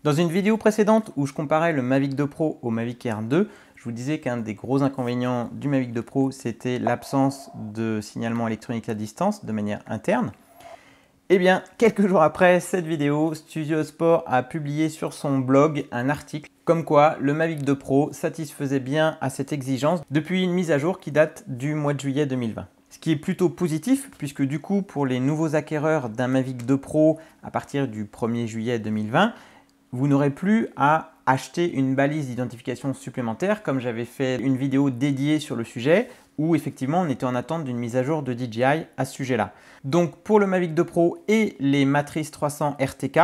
Dans une vidéo précédente où je comparais le Mavic 2 Pro au Mavic Air 2, je vous disais qu'un des gros inconvénients du Mavic 2 Pro, c'était l'absence de signalement électronique à distance de manière interne. Eh bien, quelques jours après cette vidéo, Studio Sport a publié sur son blog un article comme quoi le Mavic 2 Pro satisfaisait bien à cette exigence depuis une mise à jour qui date du mois de juillet 2020. Ce qui est plutôt positif puisque du coup pour les nouveaux acquéreurs d'un Mavic 2 Pro à partir du 1er juillet 2020, vous n'aurez plus à acheter une balise d'identification supplémentaire comme j'avais fait une vidéo dédiée sur le sujet où effectivement on était en attente d'une mise à jour de DJI à ce sujet-là. Donc pour le Mavic 2 Pro et les Matrice 300 RTK,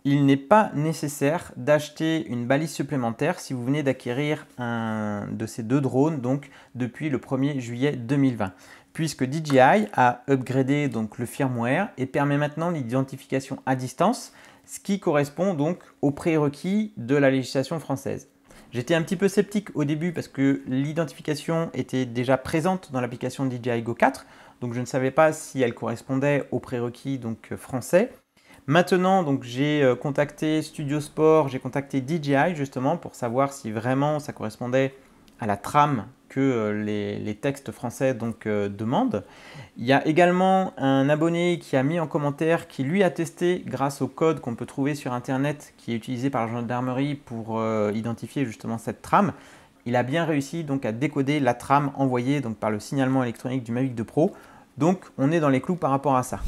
il n'est pas nécessaire d'acheter une balise supplémentaire si vous venez d'acquérir un de ces deux drones donc depuis le 1er juillet 2020 puisque DJI a upgradé donc le firmware et permet maintenant l'identification à distance, ce qui correspond donc aux prérequis de la législation française. J'étais un petit peu sceptique au début parce que l'identification était déjà présente dans l'application DJI Go 4, donc je ne savais pas si elle correspondait aux prérequis donc français. Maintenant, donc j'ai contacté Studio Sport, j'ai contacté DJI justement pour savoir si vraiment ça correspondait à la trame que les textes français donc, demandent. Il y a également un abonné qui a mis en commentaire qui lui a testé grâce au code qu'on peut trouver sur internet qui est utilisé par la gendarmerie pour identifier justement cette trame. Il a bien réussi donc à décoder la trame envoyée donc, par le signalement électronique du Mavic 2 Pro. Donc on est dans les clous par rapport à ça.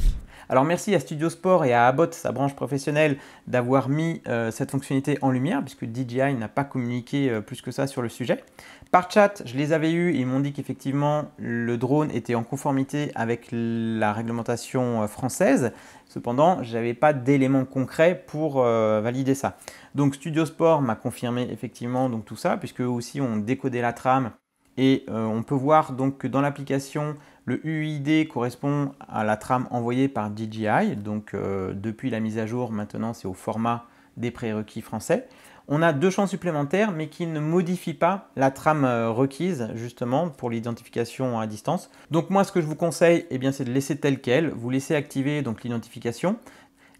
Alors merci à Studio Sport et à Abbott, sa branche professionnelle, d'avoir mis cette fonctionnalité en lumière puisque DJI n'a pas communiqué plus que ça sur le sujet. Par chat, je les avais eus et ils m'ont dit qu'effectivement le drone était en conformité avec la réglementation française. Cependant, je n'avais pas d'éléments concrets pour valider ça. Donc Studio Sport m'a confirmé effectivement donc, tout ça puisque eux aussi ont décodé la trame. Et on peut voir donc que dans l'application, le UID correspond à la trame envoyée par DJI. Donc depuis la mise à jour, maintenant c'est au format des prérequis français. On a deux champs supplémentaires mais qui ne modifient pas la trame requise justement pour l'identification à distance. Donc moi ce que je vous conseille, eh bien, c'est de laisser tel quel. Vous laissez activer donc l'identification.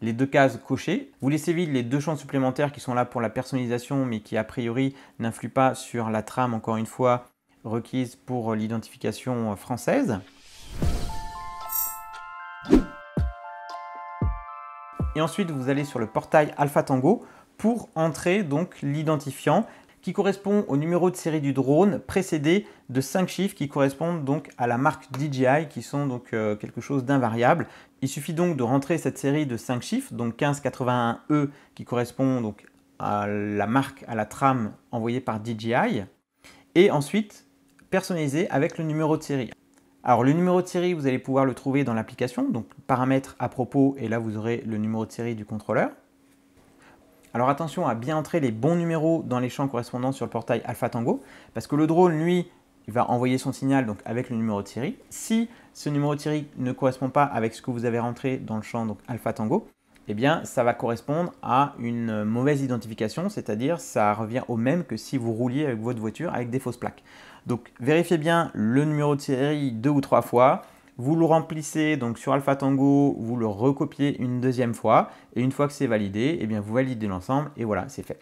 Les deux cases cochées. Vous laissez vide les deux champs supplémentaires qui sont là pour la personnalisation mais qui a priori n'influent pas sur la trame encore une fois requise pour l'identification française. Et ensuite, vous allez sur le portail Alpha Tango pour entrer donc l'identifiant qui correspond au numéro de série du drone précédé de 5 chiffres qui correspondent donc à la marque DJI qui sont donc quelque chose d'invariable. Il suffit donc de rentrer cette série de 5 chiffres, donc 1581E qui correspond donc à la marque, à la trame envoyée par DJI et ensuite personnalisé avec le numéro de série. Alors le numéro de série, vous allez pouvoir le trouver dans l'application, donc paramètres à propos, et là vous aurez le numéro de série du contrôleur. Alors attention à bien entrer les bons numéros dans les champs correspondants sur le portail Alpha Tango, parce que le drone, lui, il va envoyer son signal donc, avec le numéro de série. Si ce numéro de série ne correspond pas avec ce que vous avez rentré dans le champ donc, Alpha Tango, eh bien, ça va correspondre à une mauvaise identification, c'est-à-dire ça revient au même que si vous rouliez avec votre voiture avec des fausses plaques. Donc, vérifiez bien le numéro de série 2 ou 3 fois. Vous le remplissez donc sur Alpha Tango, vous le recopiez une deuxième fois et une fois que c'est validé, eh bien, vous validez l'ensemble et voilà, c'est fait.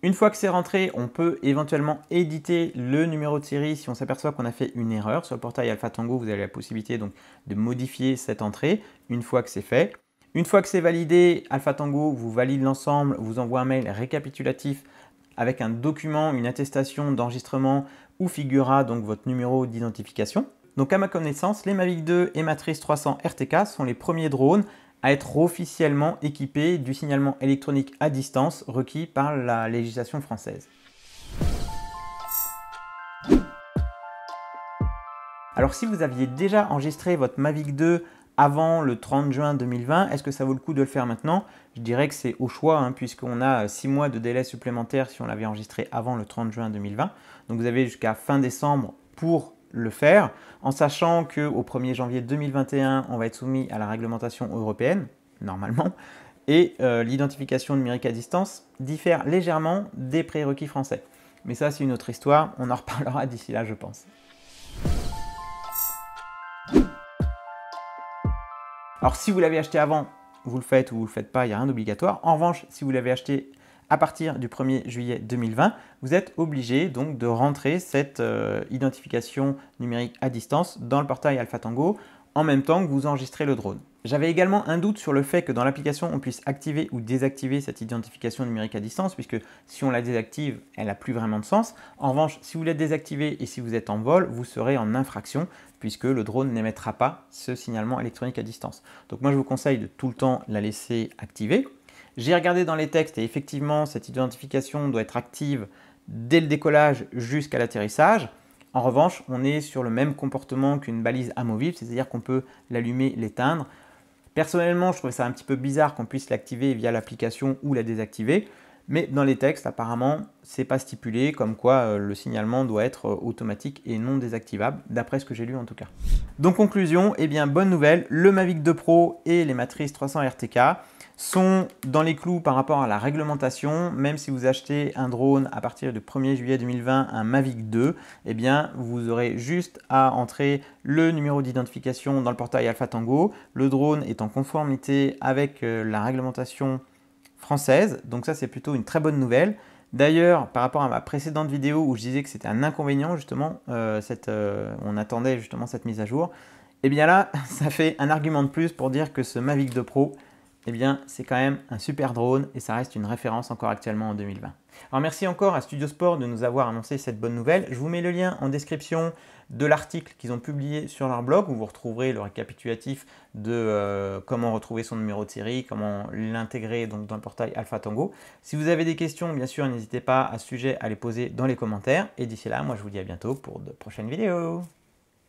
Une fois que c'est rentré, on peut éventuellement éditer le numéro de série si on s'aperçoit qu'on a fait une erreur. Sur le portail Alpha Tango, vous avez la possibilité donc, de modifier cette entrée une fois que c'est fait. Une fois que c'est validé, Alpha Tango vous valide l'ensemble, vous envoie un mail récapitulatif avec un document, une attestation d'enregistrement où figurera donc votre numéro d'identification. Donc à ma connaissance, les Mavic 2 et Matrice 300 RTK sont les premiers drones à être officiellement équipés du signalement électronique à distance requis par la législation française. Alors si vous aviez déjà enregistré votre Mavic 2 avant le 30 juin 2020, est-ce que ça vaut le coup de le faire maintenant? Je dirais que c'est au choix, puisqu'on a 6 mois de délai supplémentaire si on l'avait enregistré avant le 30 juin 2020. Donc vous avez jusqu'à fin décembre pour le faire, en sachant qu'au 1er janvier 2021, on va être soumis à la réglementation européenne, normalement, et l'identification numérique à distance diffère légèrement des prérequis français. Mais ça, c'est une autre histoire, on en reparlera d'ici là, je pense. Alors si vous l'avez acheté avant, vous le faites ou vous ne le faites pas, il n'y a rien d'obligatoire. En revanche, si vous l'avez acheté à partir du 1er juillet 2020, vous êtes obligé donc de rentrer cette identification numérique à distance dans le portail Alpha Tango en même temps que vous enregistrez le drone. J'avais également un doute sur le fait que dans l'application, on puisse activer ou désactiver cette identification numérique à distance, puisque si on la désactive, elle n'a plus vraiment de sens. En revanche, si vous la désactivez et si vous êtes en vol, vous serez en infraction, puisque le drone n'émettra pas ce signalement électronique à distance. Donc moi, je vous conseille de tout le temps la laisser activée. J'ai regardé dans les textes et effectivement, cette identification doit être active dès le décollage jusqu'à l'atterrissage. En revanche, on est sur le même comportement qu'une balise amovible, c'est-à-dire qu'on peut l'allumer, l'éteindre. Personnellement, je trouvais ça un petit peu bizarre qu'on puisse l'activer via l'application ou la désactiver, mais dans les textes, apparemment, ce n'est pas stipulé, comme quoi le signalement doit être automatique et non désactivable, d'après ce que j'ai lu en tout cas. Donc conclusion, eh bien bonne nouvelle, le Mavic 2 Pro et les matrices 300 RTK sont dans les clous par rapport à la réglementation. Même si vous achetez un drone à partir du 1er juillet 2020, un Mavic 2, eh bien, vous aurez juste à entrer le numéro d'identification dans le portail Alpha Tango. Le drone est en conformité avec la réglementation française, donc ça c'est plutôt une très bonne nouvelle. D'ailleurs, par rapport à ma précédente vidéo où je disais que c'était un inconvénient justement, on attendait justement cette mise à jour, et bien là, ça fait un argument de plus pour dire que ce Mavic 2 Pro, eh bien, c'est quand même un super drone et ça reste une référence encore actuellement en 2020. Alors merci encore à Studio Sport de nous avoir annoncé cette bonne nouvelle. Je vous mets le lien en description de l'article qu'ils ont publié sur leur blog où vous retrouverez le récapitulatif de comment retrouver son numéro de série, comment l'intégrer dans le portail Alpha Tango. Si vous avez des questions, bien sûr, n'hésitez pas à ce sujet à les poser dans les commentaires. Et d'ici là, moi je vous dis à bientôt pour de prochaines vidéos.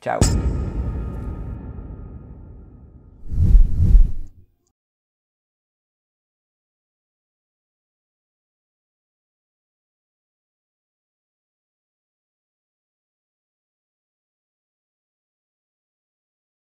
Ciao!